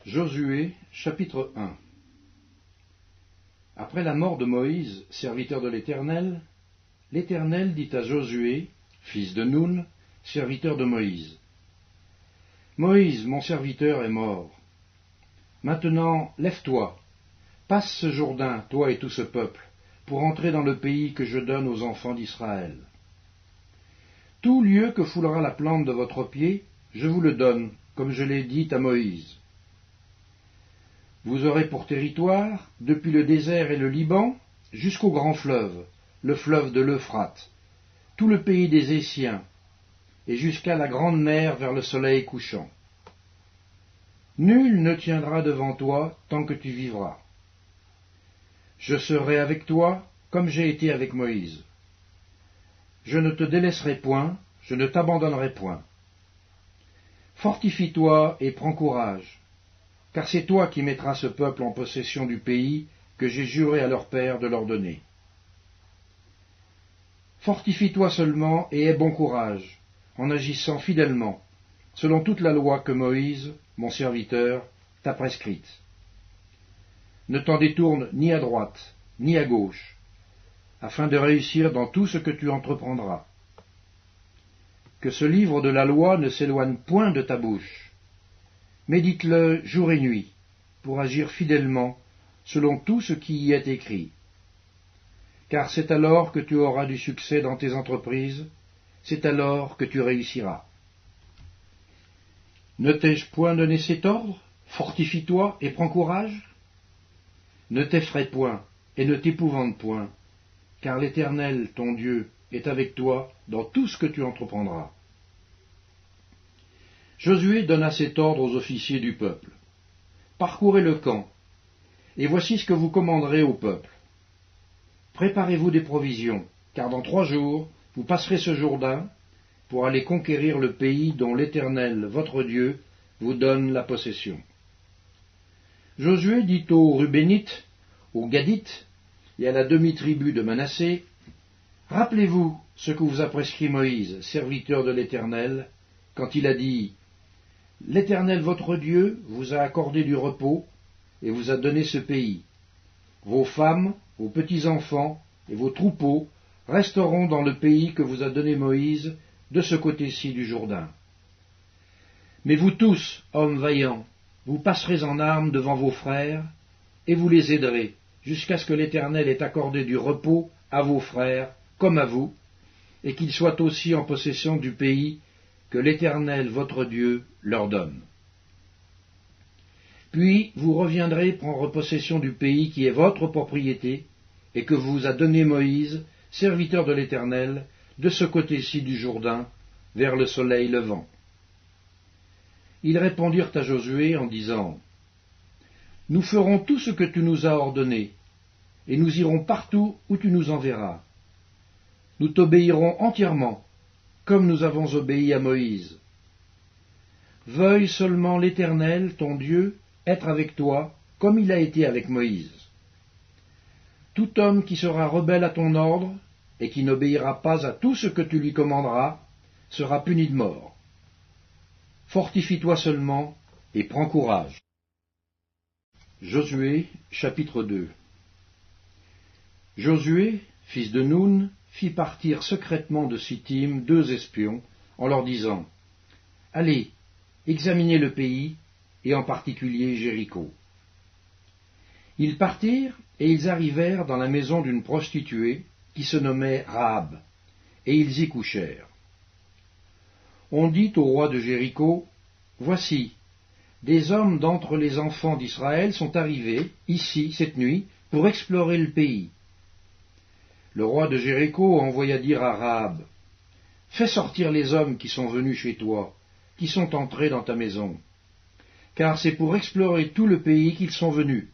Josué, chapitre 1. Après la mort de Moïse, serviteur de l'Éternel, l'Éternel dit à Josué, fils de Nun, serviteur de Moïse, « Moïse, mon serviteur, est mort. Maintenant, lève-toi, passe ce Jourdain, toi et tout ce peuple, pour entrer dans le pays que je donne aux enfants d'Israël. Tout lieu que foulera la plante de votre pied, je vous le donne, comme je l'ai dit à Moïse. Vous aurez pour territoire, depuis le désert et le Liban, jusqu'au grand fleuve, le fleuve de l'Euphrate, tout le pays des Essiens, et jusqu'à la grande mer vers le soleil couchant. Nul ne tiendra devant toi tant que tu vivras. Je serai avec toi comme j'ai été avec Moïse. Je ne te délaisserai point, je ne t'abandonnerai point. Fortifie-toi et prends courage, car c'est toi qui mettras ce peuple en possession du pays que j'ai juré à leur père de leur donner. Fortifie-toi seulement et aie bon courage, en agissant fidèlement, selon toute la loi que Moïse, mon serviteur, t'a prescrite. Ne t'en détourne ni à droite, ni à gauche, afin de réussir dans tout ce que tu entreprendras. Que ce livre de la loi ne s'éloigne point de ta bouche. Médite-le jour et nuit, pour agir fidèlement selon tout ce qui y est écrit. Car c'est alors que tu auras du succès dans tes entreprises, c'est alors que tu réussiras. Ne t'ai-je point donné cet ordre? Fortifie-toi et prends courage. Ne t'effraie point et ne t'épouvante point, car l'Éternel, ton Dieu, est avec toi dans tout ce que tu entreprendras. Josué donna cet ordre aux officiers du peuple. Parcourez le camp, et voici ce que vous commanderez au peuple. Préparez-vous des provisions, car dans 3 jours, vous passerez ce Jourdain pour aller conquérir le pays dont l'Éternel, votre Dieu, vous donne la possession. Josué dit aux Rubénites, aux Gadites et à la demi-tribu de Manassé, « Rappelez-vous ce que vous a prescrit Moïse, serviteur de l'Éternel, quand il a dit « L'Éternel votre Dieu vous a accordé du repos et vous a donné ce pays. Vos femmes, vos petits-enfants et vos troupeaux resteront dans le pays que vous a donné Moïse de ce côté-ci du Jourdain. Mais vous tous, hommes vaillants, vous passerez en armes devant vos frères, et vous les aiderez, jusqu'à ce que l'Éternel ait accordé du repos à vos frères, comme à vous, et qu'ils soient aussi en possession du pays que l'Éternel, votre Dieu, leur donne. Puis vous reviendrez prendre possession du pays qui est votre propriété, et que vous a donné Moïse, serviteur de l'Éternel, de ce côté-ci du Jourdain, vers le soleil levant. » Ils répondirent à Josué en disant, « Nous ferons tout ce que tu nous as ordonné, et nous irons partout où tu nous enverras. Nous t'obéirons entièrement, comme nous avons obéi à Moïse. Veuille seulement l'Éternel, ton Dieu, être avec toi, comme il a été avec Moïse. Tout homme qui sera rebelle à ton ordre, et qui n'obéira pas à tout ce que tu lui commanderas, sera puni de mort. Fortifie-toi seulement, et prends courage. » Josué, chapitre 2. Josué, fils de Nun, fit partir secrètement de Sittim 2 espions, en leur disant, « Allez, examinez le pays, et en particulier Jéricho. » Ils partirent, et ils arrivèrent dans la maison d'une prostituée, qui se nommait Rahab, et ils y couchèrent. On dit au roi de Jéricho, « Voici, des hommes d'entre les enfants d'Israël sont arrivés, ici, cette nuit, pour explorer le pays. » Le roi de Jéricho envoya dire à Rahab, « Fais sortir les hommes qui sont venus chez toi, qui sont entrés dans ta maison, car c'est pour explorer tout le pays qu'ils sont venus. »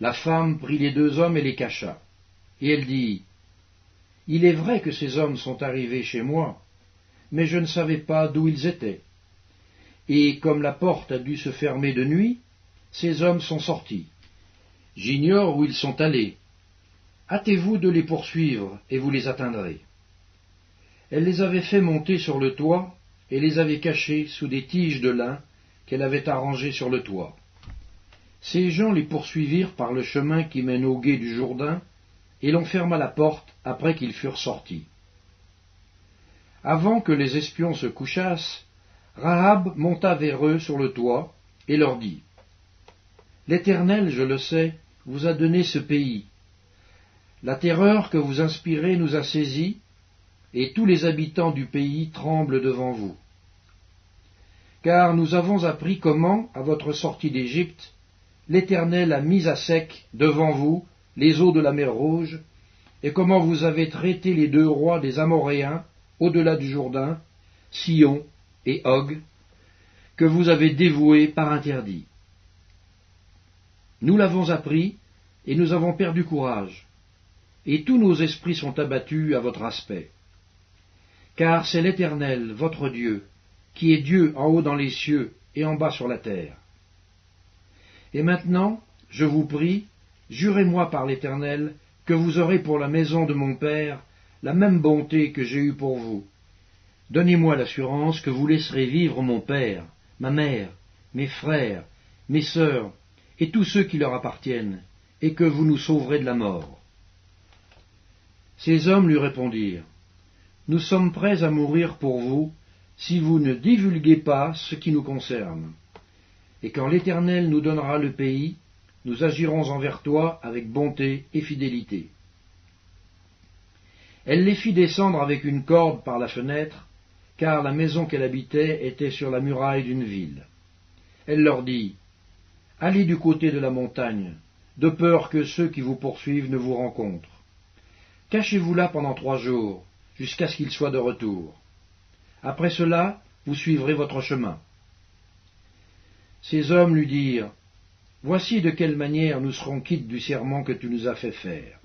La femme prit les 2 hommes et les cacha, et elle dit, « Il est vrai que ces hommes sont arrivés chez moi, mais je ne savais pas d'où ils étaient. Et comme la porte a dû se fermer de nuit, ces hommes sont sortis. J'ignore où ils sont allés. Hâtez-vous de les poursuivre, et vous les atteindrez. » Elle les avait fait monter sur le toit, et les avait cachés sous des tiges de lin qu'elle avait arrangés sur le toit. Ces gens les poursuivirent par le chemin qui mène au gué du Jourdain, et l'on ferma la porte après qu'ils furent sortis. Avant que les espions se couchassent, Rahab monta vers eux sur le toit, et leur dit, « L'Éternel, je le sais, vous a donné ce pays. La terreur que vous inspirez nous a saisis, et tous les habitants du pays tremblent devant vous. Car nous avons appris comment, à votre sortie d'Égypte, l'Éternel a mis à sec devant vous les eaux de la mer Rouge, et comment vous avez traité les deux rois des Amoréens, au-delà du Jourdain, Sihon et Og, que vous avez dévoués par interdit. Nous l'avons appris, et nous avons perdu courage, et tous nos esprits sont abattus à votre aspect. Car c'est l'Éternel, votre Dieu, qui est Dieu en haut dans les cieux et en bas sur la terre. Et maintenant, je vous prie, jurez-moi par l'Éternel, que vous aurez pour la maison de mon Père la même bonté que j'ai eue pour vous. Donnez-moi l'assurance que vous laisserez vivre mon père, ma mère, mes frères, mes sœurs, et tous ceux qui leur appartiennent, et que vous nous sauverez de la mort. » Ces hommes lui répondirent, « Nous sommes prêts à mourir pour vous, si vous ne divulguez pas ce qui nous concerne. Et quand l'Éternel nous donnera le pays, nous agirons envers toi avec bonté et fidélité. » Elle les fit descendre avec une corde par la fenêtre, car la maison qu'elle habitait était sur la muraille d'une ville. Elle leur dit, « Allez du côté de la montagne, de peur que ceux qui vous poursuivent ne vous rencontrent. Cachez-vous là pendant 3 jours, jusqu'à ce qu'ils soient de retour. Après cela, vous suivrez votre chemin. » Ces hommes lui dirent, « Voici de quelle manière nous serons quittes du serment que tu nous as fait faire.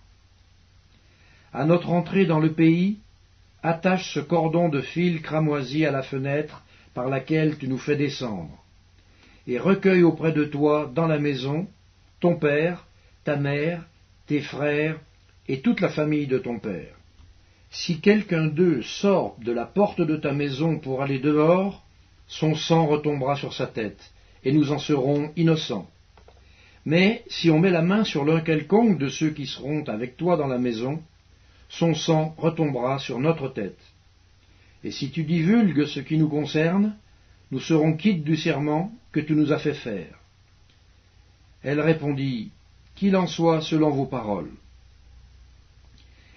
À notre entrée dans le pays, attache ce cordon de fil cramoisi à la fenêtre par laquelle tu nous fais descendre, et recueille auprès de toi, dans la maison, ton père, ta mère, tes frères, et toute la famille de ton père. Si quelqu'un d'eux sort de la porte de ta maison pour aller dehors, son sang retombera sur sa tête, et nous en serons innocents. Mais si on met la main sur l'un quelconque de ceux qui seront avec toi dans la maison, son sang retombera sur notre tête. Et si tu divulgues ce qui nous concerne, nous serons quittes du serment que tu nous as fait faire. » Elle répondit, « Qu'il en soit selon vos paroles. »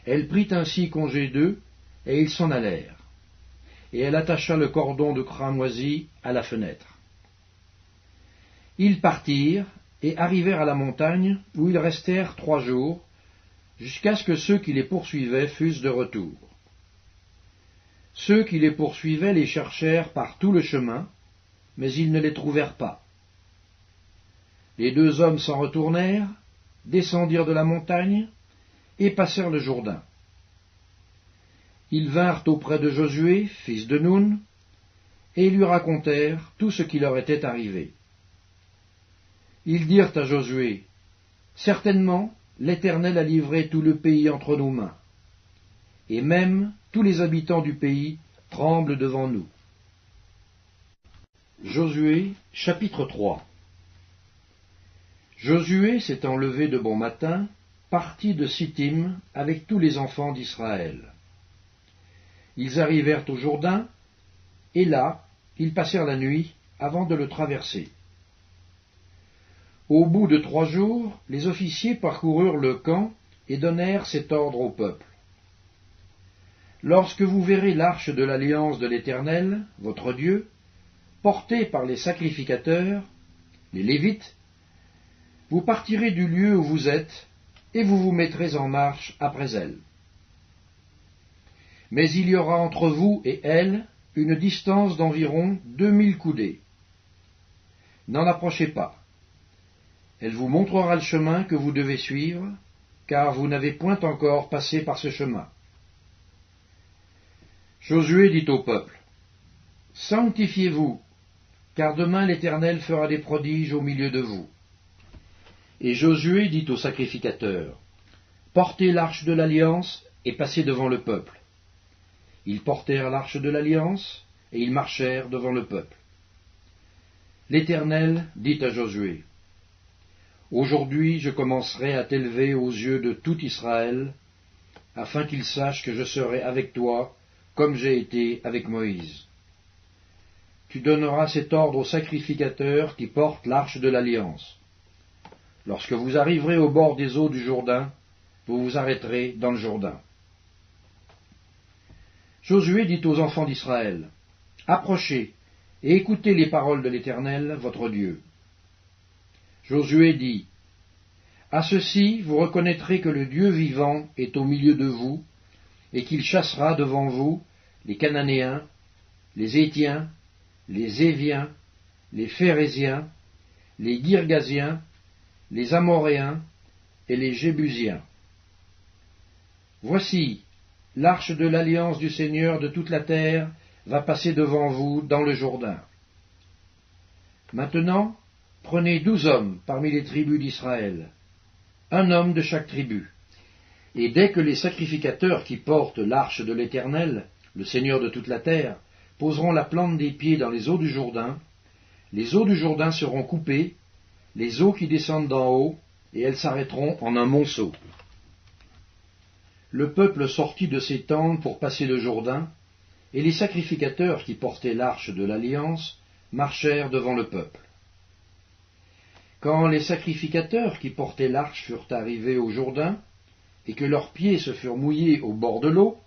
Elle prit ainsi congé d'eux, et ils s'en allèrent. Et elle attacha le cordon de cramoisi à la fenêtre. Ils partirent, et arrivèrent à la montagne, où ils restèrent 3 jours, jusqu'à ce que ceux qui les poursuivaient fussent de retour. Ceux qui les poursuivaient les cherchèrent par tout le chemin, mais ils ne les trouvèrent pas. Les 2 hommes s'en retournèrent, descendirent de la montagne, et passèrent le Jourdain. Ils vinrent auprès de Josué, fils de Nun, et lui racontèrent tout ce qui leur était arrivé. Ils dirent à Josué, « Certainement, l'Éternel a livré tout le pays entre nos mains, et même tous les habitants du pays tremblent devant nous. » Josué, chapitre 3. Josué, s'étant levé de bon matin, partit de Sittim avec tous les enfants d'Israël. Ils arrivèrent au Jourdain, et là, ils passèrent la nuit avant de le traverser. Au bout de 3 jours, les officiers parcoururent le camp et donnèrent cet ordre au peuple. Lorsque vous verrez l'arche de l'alliance de l'Éternel, votre Dieu, portée par les sacrificateurs, les Lévites, vous partirez du lieu où vous êtes, et vous vous mettrez en marche après elle. Mais il y aura entre vous et elle une distance d'environ 2000 coudées. N'en approchez pas. Elle vous montrera le chemin que vous devez suivre, car vous n'avez point encore passé par ce chemin. Josué dit au peuple, « Sanctifiez-vous, car demain l'Éternel fera des prodiges au milieu de vous. » Et Josué dit aux sacrificateurs, « Portez l'arche de l'alliance et passez devant le peuple. » Ils portèrent l'arche de l'alliance, et ils marchèrent devant le peuple. L'Éternel dit à Josué, aujourd'hui je commencerai à t'élever aux yeux de tout Israël, afin qu'ils sachent que je serai avec toi, comme j'ai été avec Moïse. Tu donneras cet ordre aux sacrificateurs qui portent l'arche de l'Alliance. Lorsque vous arriverez au bord des eaux du Jourdain, vous vous arrêterez dans le Jourdain. Josué dit aux enfants d'Israël, approchez et écoutez les paroles de l'Éternel, votre Dieu. Josué dit, à ceci vous reconnaîtrez que le Dieu vivant est au milieu de vous, et qu'il chassera devant vous les Cananéens, les Hétiens, les Éviens, les Phéréziens, les Girgasiens, les Amoréens et les Jébusiens. Voici, l'arche de l'alliance du Seigneur de toute la terre va passer devant vous dans le Jourdain. Maintenant, prenez 12 hommes parmi les tribus d'Israël, un homme de chaque tribu. Et dès que les sacrificateurs qui portent l'arche de l'Éternel, le Seigneur de toute la terre, poseront la plante des pieds dans les eaux du Jourdain, les eaux du Jourdain seront coupées, les eaux qui descendent d'en haut, et elles s'arrêteront en un monceau. Le peuple sortit de ses tentes pour passer le Jourdain, et les sacrificateurs qui portaient l'arche de l'Alliance marchèrent devant le peuple. Quand les sacrificateurs qui portaient l'arche furent arrivés au Jourdain, et que leurs pieds se furent mouillés au bord de l'eau,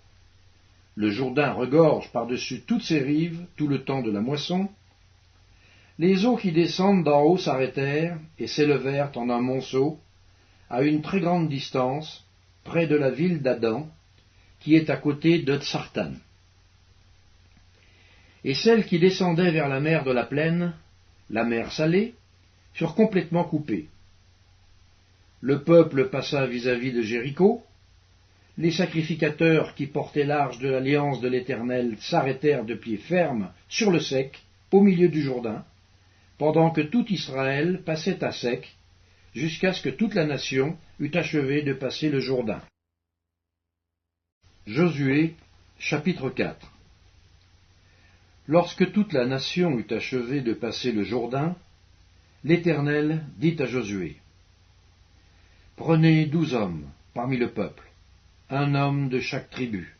le Jourdain regorge par-dessus toutes ses rives tout le temps de la moisson, les eaux qui descendent d'en haut s'arrêtèrent et s'élevèrent en un monceau, à une très grande distance, près de la ville d'Adam, qui est à côté de Tsartan. Et celles qui descendaient vers la mer de la plaine, la mer Salée, furent complètement coupées. Le peuple passa vis-à-vis de Jéricho, les sacrificateurs qui portaient l'arche de l'alliance de l'Éternel s'arrêtèrent de pied ferme sur le sec, au milieu du Jourdain, pendant que tout Israël passait à sec, jusqu'à ce que toute la nation eût achevé de passer le Jourdain. Josué, chapitre 4. Lorsque toute la nation eut achevé de passer le Jourdain, l'Éternel dit à Josué, prenez 12 hommes parmi le peuple, un homme de chaque tribu.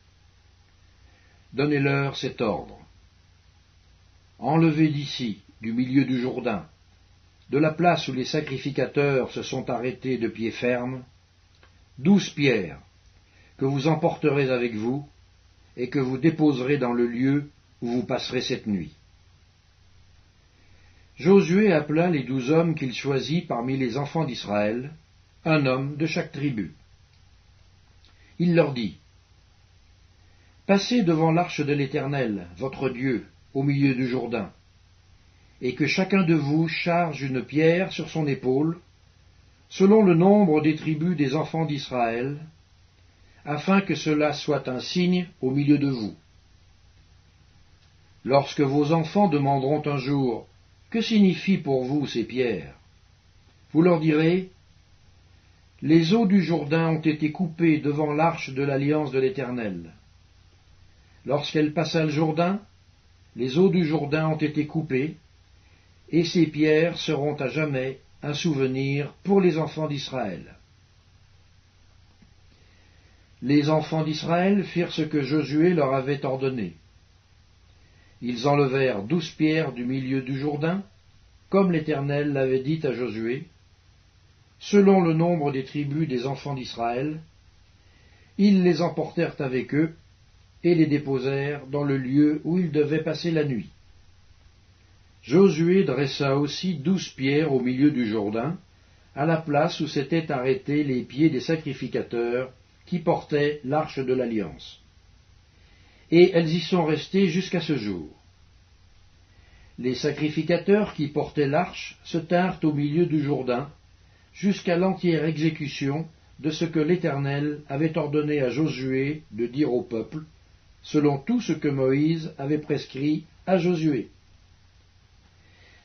Donnez-leur cet ordre. Enlevez d'ici, du milieu du Jourdain, de la place où les sacrificateurs se sont arrêtés de pied ferme, 12 pierres, que vous emporterez avec vous, et que vous déposerez dans le lieu où vous passerez cette nuit. Josué appela les 12 hommes qu'il choisit parmi les enfants d'Israël, un homme de chaque tribu. Il leur dit, passez devant l'arche de l'Éternel, votre Dieu, au milieu du Jourdain, et que chacun de vous charge une pierre sur son épaule, selon le nombre des tribus des enfants d'Israël, afin que cela soit un signe au milieu de vous. Lorsque vos enfants demanderont un jour, que signifient pour vous ces pierres? Vous leur direz, les eaux du Jourdain ont été coupées devant l'arche de l'alliance de l'Éternel. Lorsqu'elle passa le Jourdain, les eaux du Jourdain ont été coupées, et ces pierres seront à jamais un souvenir pour les enfants d'Israël. Les enfants d'Israël firent ce que Josué leur avait ordonné. Ils enlevèrent 12 pierres du milieu du Jourdain, comme l'Éternel l'avait dit à Josué, selon le nombre des tribus des enfants d'Israël. Ils les emportèrent avec eux et les déposèrent dans le lieu où ils devaient passer la nuit. Josué dressa aussi 12 pierres au milieu du Jourdain, à la place où s'étaient arrêtés les pieds des sacrificateurs qui portaient l'arche de l'Alliance. Et elles y sont restées jusqu'à ce jour. Les sacrificateurs qui portaient l'arche se tinrent au milieu du Jourdain, jusqu'à l'entière exécution de ce que l'Éternel avait ordonné à Josué de dire au peuple, selon tout ce que Moïse avait prescrit à Josué.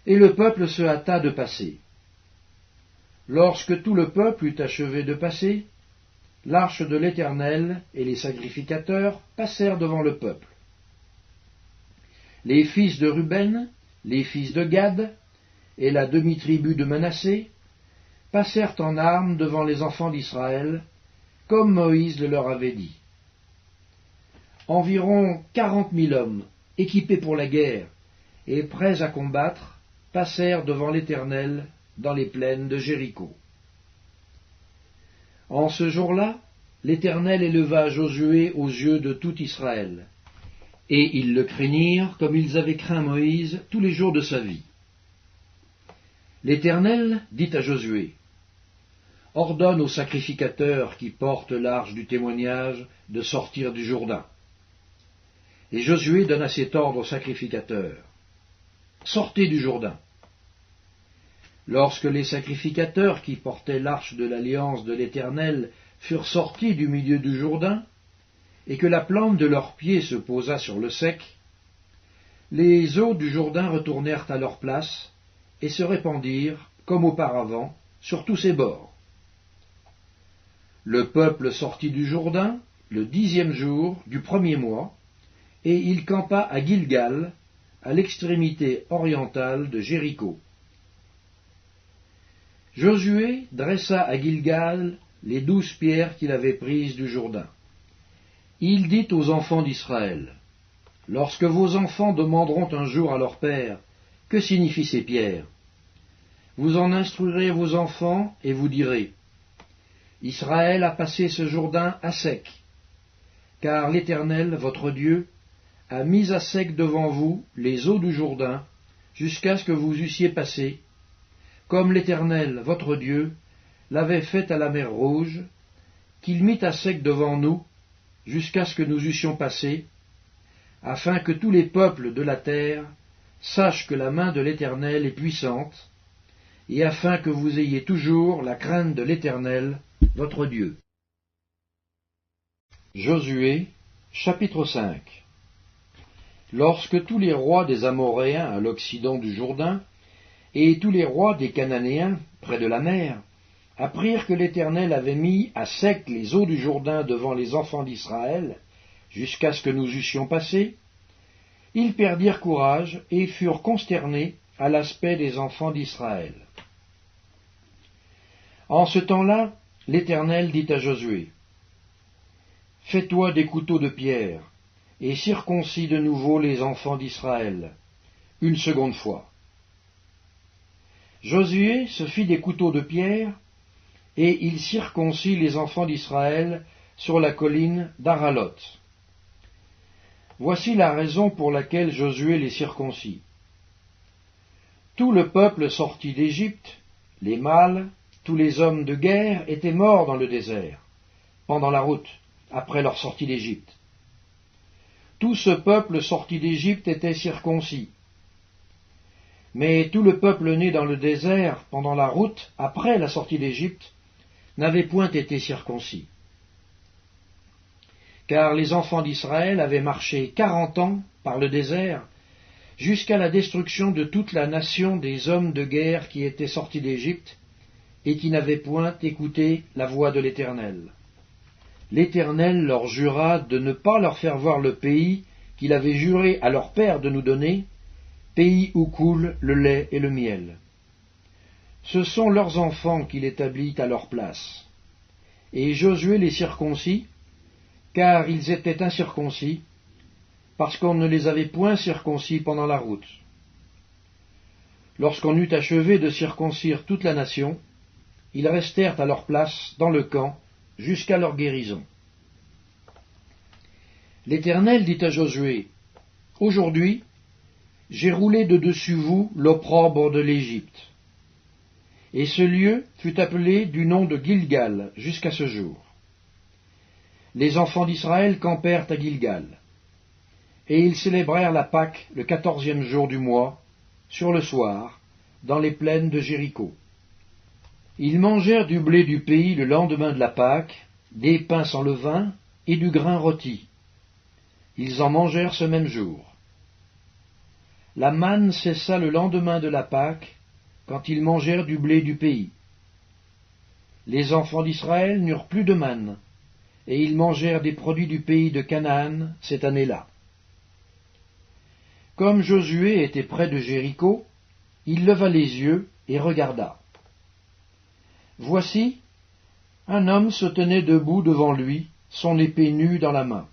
Et le peuple se hâta de passer. Lorsque tout le peuple eut achevé de passer, l'arche de l'Éternel et les sacrificateurs passèrent devant le peuple. Les fils de Ruben, les fils de Gad, et la demi-tribu de Manassé passèrent en armes devant les enfants d'Israël, comme Moïse le leur avait dit. Environ 40 000 hommes, équipés pour la guerre et prêts à combattre, passèrent devant l'Éternel dans les plaines de Jéricho. En ce jour-là, l'Éternel éleva Josué aux yeux de tout Israël, et ils le craignirent comme ils avaient craint Moïse tous les jours de sa vie. L'Éternel dit à Josué, « Ordonne aux sacrificateurs qui portent l'arche du témoignage de sortir du Jourdain. » Et Josué donna cet ordre aux sacrificateurs, « Sortez du Jourdain. » Lorsque les sacrificateurs qui portaient l'arche de l'alliance de l'Éternel furent sortis du milieu du Jourdain, et que la plante de leurs pieds se posa sur le sec, les eaux du Jourdain retournèrent à leur place et se répandirent, comme auparavant, sur tous ses bords. Le peuple sortit du Jourdain le 10e jour du 1er mois, et il campa à Gilgal, à l'extrémité orientale de Jéricho. Josué dressa à Gilgal les 12 pierres qu'il avait prises du Jourdain. Il dit aux enfants d'Israël, « Lorsque vos enfants demanderont un jour à leur père, « Que signifient ces pierres ?» Vous en instruirez vos enfants et vous direz, « Israël a passé ce Jourdain à sec, car l'Éternel, votre Dieu, a mis à sec devant vous les eaux du Jourdain, jusqu'à ce que vous eussiez passé, comme l'Éternel, votre Dieu, l'avait fait à la mer Rouge, qu'il mit à sec devant nous, jusqu'à ce que nous eussions passé, afin que tous les peuples de la terre sachent que la main de l'Éternel est puissante, et afin que vous ayez toujours la crainte de l'Éternel, votre Dieu. » Josué, chapitre 5. Lorsque tous les rois des Amoréens à l'occident du Jourdain, et tous les rois des Cananéens, près de la mer, apprirent que l'Éternel avait mis à sec les eaux du Jourdain devant les enfants d'Israël, jusqu'à ce que nous eussions passé, ils perdirent courage et furent consternés à l'aspect des enfants d'Israël. En ce temps-là, l'Éternel dit à Josué, « Fais-toi des couteaux de pierre, et circoncis de nouveau les enfants d'Israël, une seconde fois. » Josué se fit des couteaux de pierre, et il circoncit les enfants d'Israël sur la colline d'Aralot. Voici la raison pour laquelle Josué les circoncit. Tout le peuple sorti d'Égypte, les mâles, tous les hommes de guerre étaient morts dans le désert, pendant la route, après leur sortie d'Égypte. Tout ce peuple sorti d'Égypte était circoncis. Mais tout le peuple né dans le désert, pendant la route, après la sortie d'Égypte, n'avait point été circoncis. Car les enfants d'Israël avaient marché 40 ans par le désert, jusqu'à la destruction de toute la nation des hommes de guerre qui étaient sortis d'Égypte, et qui n'avaient point écouté la voix de l'Éternel. L'Éternel leur jura de ne pas leur faire voir le pays qu'il avait juré à leur père de nous donner, pays où coule le lait et le miel. Ce sont leurs enfants qu'il établit à leur place. Et Josué les circoncit, car ils étaient incirconcis, parce qu'on ne les avait point circoncis pendant la route. Lorsqu'on eut achevé de circoncire toute la nation, ils restèrent à leur place dans le camp jusqu'à leur guérison. L'Éternel dit à Josué, « Aujourd'hui, j'ai roulé de dessus vous l'opprobre de l'Égypte. » Et ce lieu fut appelé du nom de Gilgal jusqu'à ce jour. Les enfants d'Israël campèrent à Gilgal, et ils célébrèrent la Pâque le 14e jour du mois, sur le soir, dans les plaines de Jéricho. Ils mangèrent du blé du pays le lendemain de la Pâque, des pains sans levain et du grain rôti. Ils en mangèrent ce même jour. La manne cessa le lendemain de la Pâque, quand ils mangèrent du blé du pays. Les enfants d'Israël n'eurent plus de manne, et ils mangèrent des produits du pays de Canaan cette année-là. Comme Josué était près de Jéricho, il leva les yeux et regarda. Voici, un homme se tenait debout devant lui, son épée nue dans la main.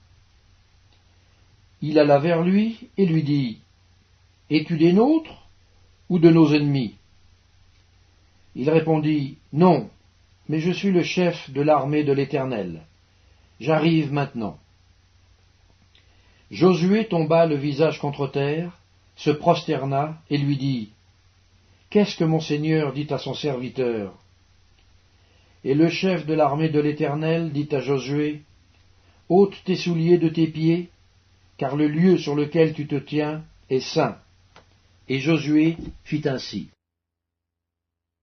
Il alla vers lui et lui dit, « Es-tu des nôtres ou de nos ennemis ?» Il répondit, « Non, mais je suis le chef de l'armée de l'Éternel. J'arrive maintenant. » Josué tomba le visage contre terre, se prosterna et lui dit, « Qu'est-ce que mon Seigneur dit à son serviteur ?» Et le chef de l'armée de l'Éternel dit à Josué, « Ôte tes souliers de tes pieds, car le lieu sur lequel tu te tiens est saint. » Et Josué fit ainsi.